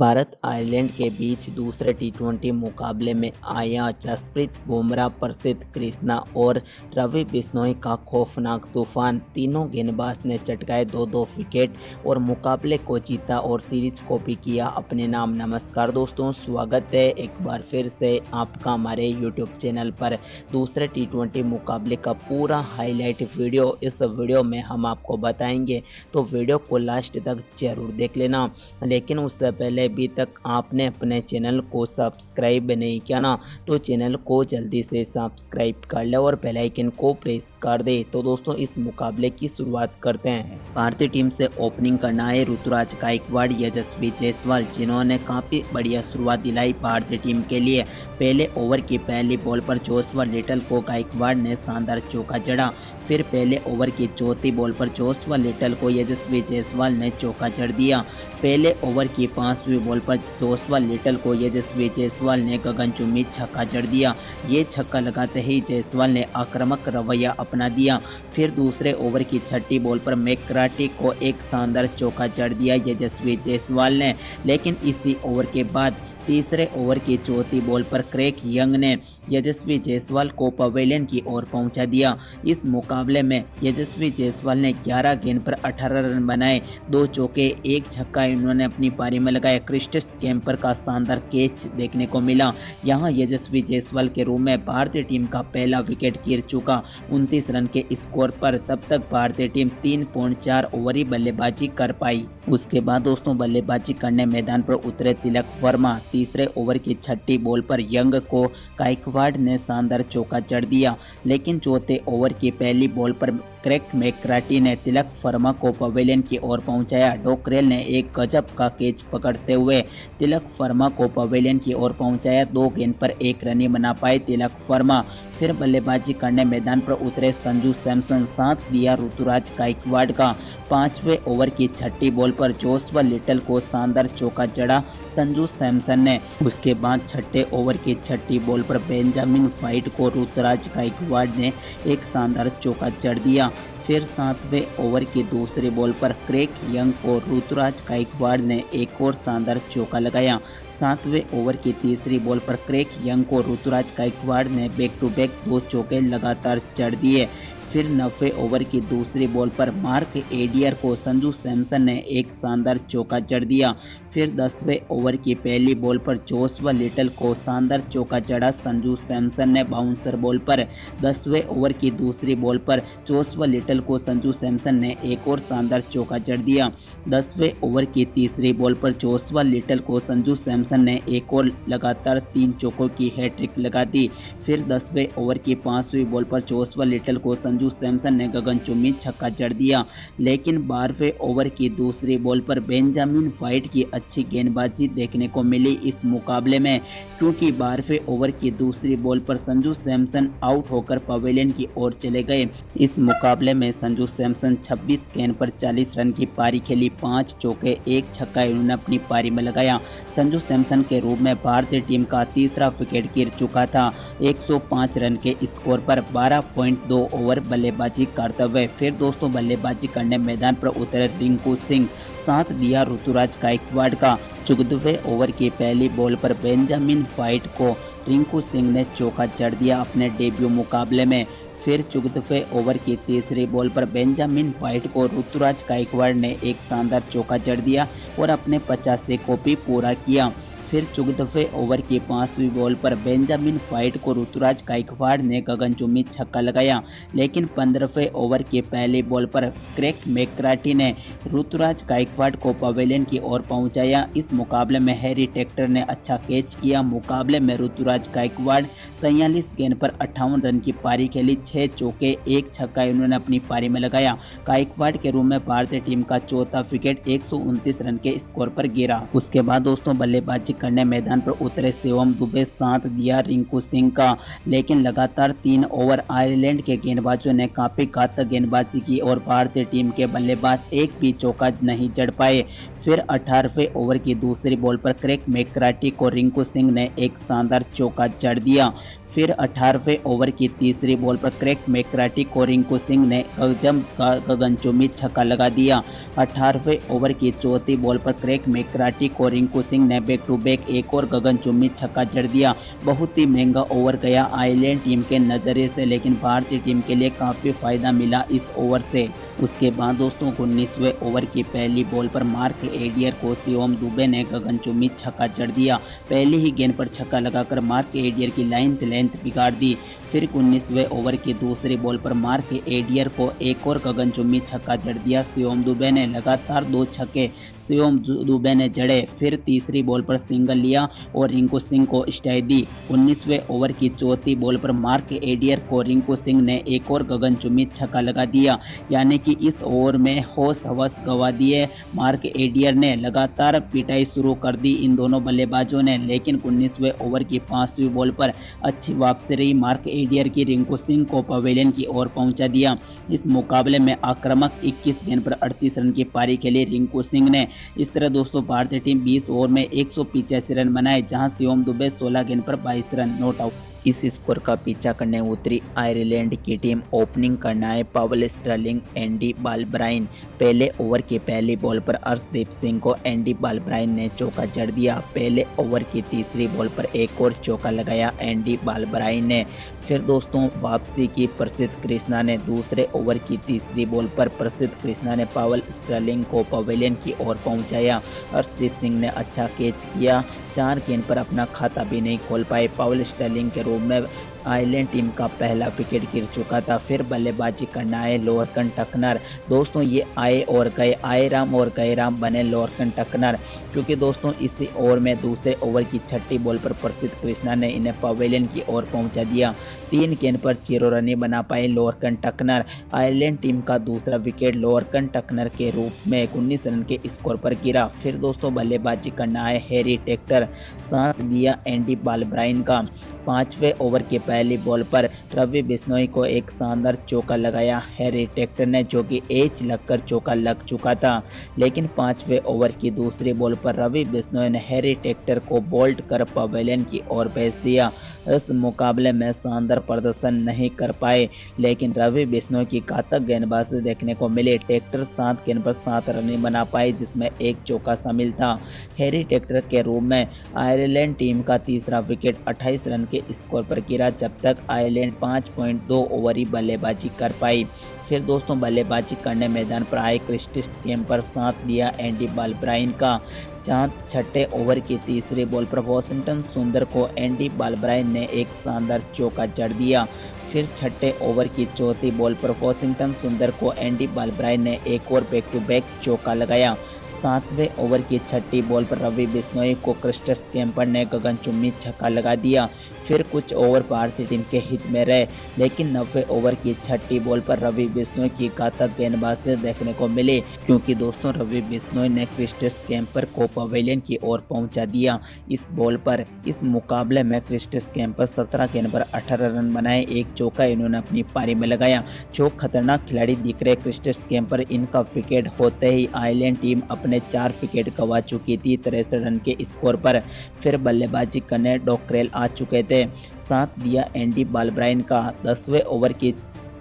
Bharat Ireland के बीच दूसरे टी20 मुकाबले में आया जसप्रीत बुमराह, प्रसिद्ध कृष्णा और रवि बिश्नोई का खौफनाक तूफान। तीनों गेंदबाज ने चटकाए 2-2 विकेट और मुकाबले को जीता और सीरीज को भी किया अपने नाम। नमस्कार दोस्तों, स्वागत है एक बार फिर से आपका हमारे यूट्यूब चैनल पर। दूसरे टी20 मुकाबले का पूरा हाईलाइट वीडियो इस वीडियो में हम आपको बताएंगे, तो वीडियो को लास्ट तक जरूर देख लेना। लेकिन उससे पहले अभी तक आपने अपने चैनल को सब्सक्राइब नहीं किया ना, तो चैनल को जल्दी से सब्सक्राइब कर ले और बेल आइकन को प्रेस कर दे। तो दोस्तों, इस मुकाबले की शुरुआत करते हैं। भारतीय टीम से ओपनिंग करना है ऋतुराज गायकवाड़, यशस्वी जायसवाल, जिन्होंने काफी बढ़िया शुरुआत दिलाई भारतीय टीम के लिए। पहले ओवर की पहली बॉल पर जोशुआ लिटल को गायकवाड़ ने शानदार चौका जड़ा। फिर पहले ओवर की चौथी बॉल पर जोशुआ लिटल को यशस्वी जायसवाल ने चौका जड़ दिया। पहले ओवर की पांचवीं बॉल पर जोशुआ लिटल को यशस्वी जायसवाल ने गगनचुंबी छक्का जड़ दिया। ये छक्का लगाते ही जायसवाल ने आक्रामक रवैया अपना दिया। फिर दूसरे ओवर की छठी बॉल पर मैकग्राटी को एक शानदार चौका जड़ दिया यशस्वी जायसवाल ने। लेकिन इसी ओवर के बाद तीसरे ओवर की चौथी बॉल पर क्रेग यंग ने यशस्वी जायसवाल को पवेलियन की ओर पहुंचा दिया। इस मुकाबले में यशस्वी जायसवाल ने 11 गेंद पर 18 रन बनाए, 2 चौके, 1 छक्का इन्होंने अपनी पारी में लगाया। क्रिस्टस कैम्पर का शानदार कैच देखने को मिला। यहां यशस्वी जायसवाल के रूप में भारतीय टीम का पहला विकेट गिर चुका 29 रन के स्कोर पर। तब तक भारतीय टीम 3.4 ओवर ही बल्लेबाजी कर पाई। उसके बाद दोस्तों, बल्लेबाजी करने मैदान पर उतरे तिलक वर्मा। तीसरे ओवर की छठी बॉल पर यंग को गायकवाड़ ने शानदार चौका जड़ दिया। लेकिन चौथे ओवर की पहली बॉल पर क्रेग मैकग्राटी ने तिलक वर्मा को पवेलियन की ओर पहुंचाया। डोकरेल ने एक गजब का कैच पकड़ते हुए तिलक वर्मा को पवेलियन की ओर पहुंचाया। 2 गेंद पर 1 रन ही बना पाए तिलक वर्मा। फिर बल्लेबाजी करने मैदान पर उतरे संजू सैमसन, साथ दिया ऋतुराज गायकवाड़ का। 5वें ओवर की छठी बॉल पर जोशुआ लिटल को शानदार चौका जड़ा संजू सैमसन ने। उसके बाद छठे ओवर की छठी बॉल पर बेंजामिन वाइट को ऋतुराज गायकवाड़ ने एक शानदार चौका जड़ दिया। फिर 7वें ओवर की दूसरी बॉल पर क्रेग यंग को ऋतुराज गायकवाड़ ने एक और शानदार चौका लगाया। 7वें ओवर की तीसरी बॉल पर क्रेग यंग को ऋतुराज गायकवाड़ ने बैक टू बैक 2 चौके लगातार जड़ दिए। फिर 9वें ओवर की दूसरी बॉल पर मार्क एडियर को संजू सैमसन ने एक शानदार चौका जड़ दिया। फिर 10वें ओवर की पहली बॉल पर जोशुआ लिटल को शानदार चौका जड़ा संजू सैमसन ने बाउंसर बॉल पर। 10वें ओवर की दूसरी बॉल पर जोशुआ लिटल को संजू सैमसन ने एक और शानदार चौका जड़ दिया। 10वें ओवर की तीसरी बॉल पर जोशुआ लिटल को संजू सैमसन ने एक और लगातार 3 चौकों की हैट्रिक लगा दी। फिर 10वें ओवर की 5वीं बॉल पर जोशुआ लिटल को संजू सैमसन ने गगनचुंबी छक्का जड़ दिया। लेकिन 12वें ओवर की दूसरी बॉल पर बेंजामिन वाइट की अच्छी गेंदबाजी देखने को मिली इस मुकाबले में, क्योंकि 12वें ओवर की दूसरी बॉल पर संजू सैमसन आउट होकर पवेलियन की ओर चले गए। इस मुकाबले में संजू सैमसन 26 गेंद पर 40 रन की पारी खेली, 5 चौके, 1 छक्का इन्होंने अपनी पारी में लगाया। संजू सैमसन के रूप में भारतीय टीम का तीसरा विकेट गिर चुका था 105 रन के स्कोर पर 12.2 ओवर बल्लेबाजी करते हुए। फिर दोस्तों, बल्लेबाजी करने मैदान पर उतरे रिंकू सिंह, साथ दिया ऋतुराज गायकवाड़ का। 14वें ओवर की पहली बॉल पर बेंजामिन वाइट को रिंकू सिंह ने चौका जड़ दिया अपने डेब्यू मुकाबले में। फिर 14वें ओवर की तीसरी बॉल पर बेंजामिन वाइट को ऋतुराज गायकवाड़ ने एक शानदार चौका जड़ दिया और अपने 50 को भी पूरा किया। फिर 14वें ओवर की 5वीं बॉल पर बेंजामिन वाइट को ऋतुराज गायकवाड़ ने गगनचुंबी छक्का लगाया। लेकिन 15वें ओवर की पहली बॉल पर क्रेग मैकग्राटी ने ऋतुराज गायकवाड़ को पवेलियन की ओर पहुंचाया। इस मुकाबले में हैरी टेक्टर ने अच्छा कैच किया। मुकाबले में ऋतुराज गायकवाड़ 43 गेंद पर 58 रन की पारी खेली, 6 चौके, 1 छक्का इन्होंने अपनी पारी में लगाया। गायकवाड़ के रूप में भारतीय टीम का चौथा विकेट 129 रन के स्कोर पर गिरा। उसके बाद दोस्तों, बल्लेबाजी करने मैदान पर उतरे शिवम दुबे, साथ दिया रिंकू सिंह का। लेकिन लगातार 3 ओवर आयरलैंड के गेंदबाजों ने काफी घातक गेंदबाजी की और भारतीय टीम के बल्लेबाज एक भी चौका नहीं जड़ पाए। फिर 18वें ओवर की दूसरी बॉल पर क्रेग मैकग्राटी को रिंकू सिंह ने एक शानदार चौका जड़ दिया। फिर 18वें ओवर की तीसरी बॉल पर क्रेग मैकग्राथी को रिंकू सिंह ने गगनचुंबी छक्का लगा दिया। 18वें ओवर की चौथी बॉल पर क्रेग मैकग्राथी को रिंकू सिंह ने बैक टू बैक एक और गगनचुंबी छक्का जड़ दिया। बहुत ही महंगा ओवर गया आयरलैंड टीम के नज़रिए से, लेकिन भारतीय टीम के लिए काफ़ी फायदा मिला इस ओवर से। उसके बाद दोस्तों 19वें ओवर की पहली बॉल पर मार्क एडियर को शिवम दुबे ने गगनचुंबी छक्का जड़ दिया। पहली ही गेंद पर छक्का लगाकर मार्क एडियर की लेंथ बिगाड़ दी। फिर 19वें ओवर की दूसरी बॉल पर मार्क एडियर को एक और गगनचुंबी छक्का जड़ दिया। शिवम दुबे ने लगातार 2 छक्के शिवम दुबे ने जड़े। फिर तीसरी बॉल पर सिंगल लिया और रिंकू सिंह को स्टाइल दी। 19वें ओवर की चौथी बॉल पर मार्क एडियर को रिंकू सिंह ने एक और गगनचुंबी छक्का लगा दिया। यानी कि इस ओवर में होश हवस गवा दिए मार्क एडियर ने। लगातार पिटाई शुरू कर दी इन दोनों बल्लेबाजों ने, लेकिन 19वें ओवर की 5वीं बॉल पर अच्छी वापसी रही मार्क एडियर की। रिंकू सिंह को पवेलियन की ओर पहुंचा दिया। इस मुकाबले में आक्रामक 21 गेंद पर 38 रन की पारी खेली रिंकू सिंह ने। इस तरह दोस्तों भारतीय टीम 20 ओवर में 185 रन बनाए, जहां शिवम दुबे 16 गेंद पर 22 रन नॉट आउट। इस स्कोर का पीछा करने उतरी आयरलैंड की टीम। ओपनिंग करना है पॉल स्टर्लिंग, एंडी बालब्राइन। पहले ओवर की पहली बॉल पर अर्शदीप सिंह को एंडी बालब्राइन ने चौका जड़ दिया। पहले ओवर की तीसरी बॉल पर एक और चौका लगाया एंडी बालब्राइन ने। फिर दोस्तों वापसी की प्रसिद्ध कृष्णा ने। दूसरे ओवर की तीसरी बॉल पर प्रसिद्ध कृष्णा ने पॉल स्टर्लिंग को पवेलियन की ओर पहुंचाया। अर्शदीप सिंह ने अच्छा कैच किया। 4 गेंद पर अपना खाता भी नहीं खोल पाए। पॉल स्टर्लिंग के रूप में आयरलैंड टीम का पहला विकेट गिर चुका था। फिर बल्लेबाजी करना है लोअरकन टकनर। दोस्तों ये आए और गए, आए राम और गए राम बने लोअरकन टकनर, क्योंकि दोस्तों इसी ओवर में दूसरे ओवर की छठी बॉल पर प्रसिद्ध कृष्णा ने इन्हें पवेलियन की ओर पहुंचा दिया। 3 गेंद पर 0 रन बना पाए लोअरकन टकनर। आयरलैंड टीम का दूसरा विकेट लोअरकन टकनर के रूप में 19 रन के स्कोर पर गिरा। फिर दोस्तों बल्लेबाजी करना है हैरी टेक्टर। साथ दिया एंडी बालब्राइन का। 5वें ओवर की पहली बॉल पर रवि बिश्नोई को एक शानदार चौका लगाया हैरी टेक्टर ने, जो कि एज लगकर चौका लग चुका था। लेकिन 5वें ओवर की दूसरी बॉल पर रवि बिश्नोई ने हैरी टेक्टर को बोल्ड कर पवेलियन की ओर भेज दिया। इस मुकाबले में शानदार प्रदर्शन नहीं कर पाए, लेकिन रवि बिश्नोई की घातक गेंदबाजी देखने को मिली। टेक्टर 7 गेंद पर 7 रन बना पाए, जिसमें एक चौका शामिल था। हैरी टेक्टर के रूप में आयरलैंड टीम का तीसरा विकेट 28 रन के स्कोर पर गिरा, जब तक आयरलैंड 5.2 ओवर ही बल्लेबाजी कर पाई। फिर दोस्तों बल्लेबाजी करने मैदान पर आए क्रिस्टिस केम्पर। साथ दिया एंडी बालब्राइन का। जहां छठे ओवर की तीसरी बॉल पर वॉशिंगटन सुंदर को एंडी बालब्राइन ने एक शानदार चौका जड़ दिया। फिर छठे ओवर की चौथी बॉल पर वॉशिंगटन सुंदर को एंडी बालब्राइन ने एक और बैक टू बैक चौका लगाया। 7वें ओवर की छठी बॉल पर रवि बिश्नोई को क्रिस्टिस केम्पर ने गगनचुंबी छक्का लगा दिया। फिर कुछ ओवर भारतीय टीम के हित में रहे, लेकिन 90वें ओवर की छठी बॉल पर रवि बिश्नोई की घातक गेंदबाजी देखने को मिली, क्योंकि दोस्तों रवि बिश्नोई ने क्रिस्टिस केम्पर को पवेलियन की ओर पहुंचा दिया। इस बॉल पर इस मुकाबले में क्रिस्टिस केम्पर 17 गेंद पर 18 रन बनाए, एक चौका इन्होंने अपनी पारी में लगाया। जो खतरनाक खिलाड़ी दिख रहे क्रिस्टिस केम्पर, इनका विकेट होते ही आयरलैंड टीम अपने 4 विकेट गंवा चुकी थी 63 रन के स्कोर पर। फिर बल्लेबाजी करने डॉकरेल आ चुके थे। साथ दिया एंडी बालब्राइन का। 10वें ओवर की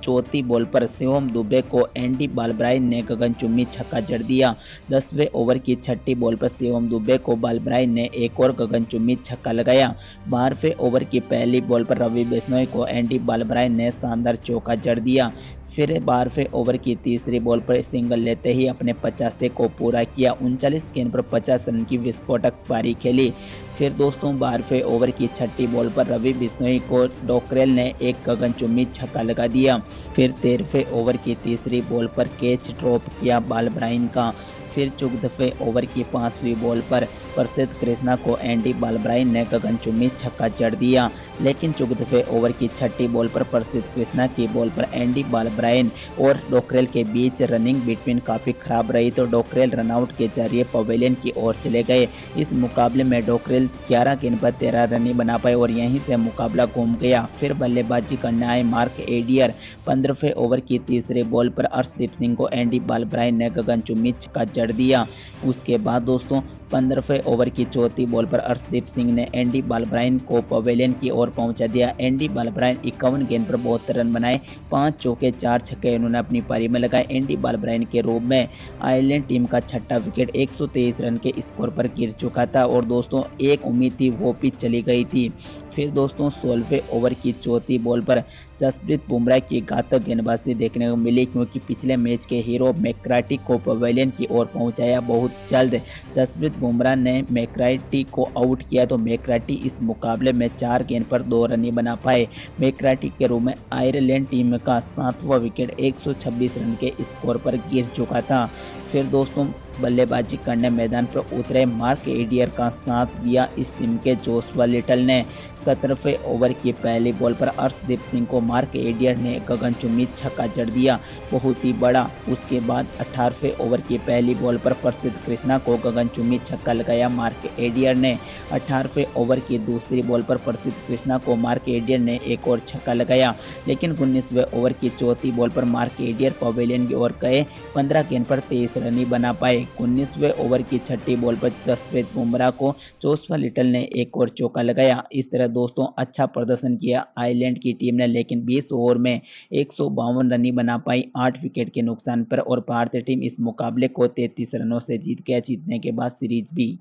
चौथी बॉल पर शिवम दुबे को एंडी बालब्राइन ने गगनचुंबी छक्का जड़ दिया। 10वें ओवर की छठी बॉल पर शिवम दुबे को बालब्राइन ने एक और गगनचुंबी छक्का लगाया। 12वें ओवर की पहली बॉल पर रवि बिश्नोई को एंडी बालब्राइन ने शानदार चौका जड़ दिया। फिर 12वें ओवर की तीसरी बॉल पर सिंगल लेते ही अपने 50 को पूरा किया। 39 गेंद पर 50 रन की विस्फोटक पारी खेली। फिर दोस्तों 12वें ओवर की छठी बॉल पर रवि बिश्नोई को डॉकरेल ने एक गगनचुंबी छक्का लगा दिया। फिर 13वें ओवर की तीसरी बॉल पर कैच ड्रॉप किया बालब्राइन का। फिर 14वें ओवर की 5वीं बॉल पर प्रसिद्ध कृष्णा को एंडी बालब्राइन ने गगनचुंबी छक्का जड़ दिया। लेकिन 14वें ओवर की छठी बॉल पर प्रसिद्ध कृष्णा की बॉल पर एंडी बालब्राइन और डॉकरेल के बीच रनिंग बिटवीन काफ़ी खराब रही, तो डॉकरेल रनआउट के जरिए पवेलियन की ओर चले गए। इस मुकाबले में डॉकरेल 11 गेंद पर 13 रन बना पाए और यहीं से मुकाबला घूम गया। फिर बल्लेबाजी करने आए मार्क एडियर। 15वें ओवर की तीसरी बॉल पर अर्शदीप सिंह को एंडी बालब्राइन ने गगनचुंबी छक्का जड़ दिया। उसके बाद दोस्तों 15वें ओवर की चौथी बॉल पर अर्शदीप सिंह ने एंडी बालब्राइन को पवेलियन की ओर पहुंचा दिया। एंडी बालब्राइन 51 गेंद पर 72 रन बनाए, 5 चौके 4 छक्के उन्होंने अपनी पारी में लगाए। एंडी बालब्राइन के रूप में आयरलैंड टीम का छठा विकेट 123 रन के स्कोर पर गिर चुका था और दोस्तों एक उम्मीद थी वो पिच चली गई थी। फिर दोस्तों 16वें ओवर की चौथी बॉल पर जसप्रीत बुमराह की घातक गेंदबाजी देखने को मिली, क्योंकि पिछले मैच के हीरो मैकग्राटी को पवेलियन की ओर पहुंचाया बहुत जल्द। जसप्रीत बुमराह ने मैकग्राटी को आउट किया तो मैकग्राटी इस मुकाबले में 4 गेंद पर 2 रन ही बना पाए। मैकग्राटी के रूप में आयरलैंड टीम का 7वां विकेट 126 रन के स्कोर पर गिर चुका था। फिर दोस्तों बल्लेबाजी करने मैदान पर उतरे मार्क एडियर का साथ दिया इस टीम के जोशुआ लिटल ने। 17वें ओवर की पहली बॉल पर अर्शदीप सिंह को मार्क एडियर ने गगनचुंबी छक्का जड़ दिया, बहुत ही बड़ा। उसके बाद 18वें ओवर की पहली बॉल पर प्रसिद्ध कृष्णा को गगनचुंबी छक्का लगाया मार्क एडियर ने। 18वें ओवर की दूसरी बॉल पर प्रसिद्ध कृष्णा को मार्क एडियर ने एक और छक्का लगाया, लेकिन 19वें ओवर की चौथी बॉल पर मार्क एडियर पवेलियन की ओर गए, 15 गेंद पर 23 रन ही बना पाए। 19वें ओवर की छठी बॉल पर जसप्रीत बुमराह को जोशुआ लिटल ने एक और चौका लगाया। इस तरह दोस्तों अच्छा प्रदर्शन किया आयरलैंड की टीम ने, लेकिन 20 ओवर में 152 रन ही बना पाई 8 विकेट के नुकसान पर और भारतीय टीम इस मुकाबले को 33 रनों से जीत गया, जीतने के बाद सीरीज भी।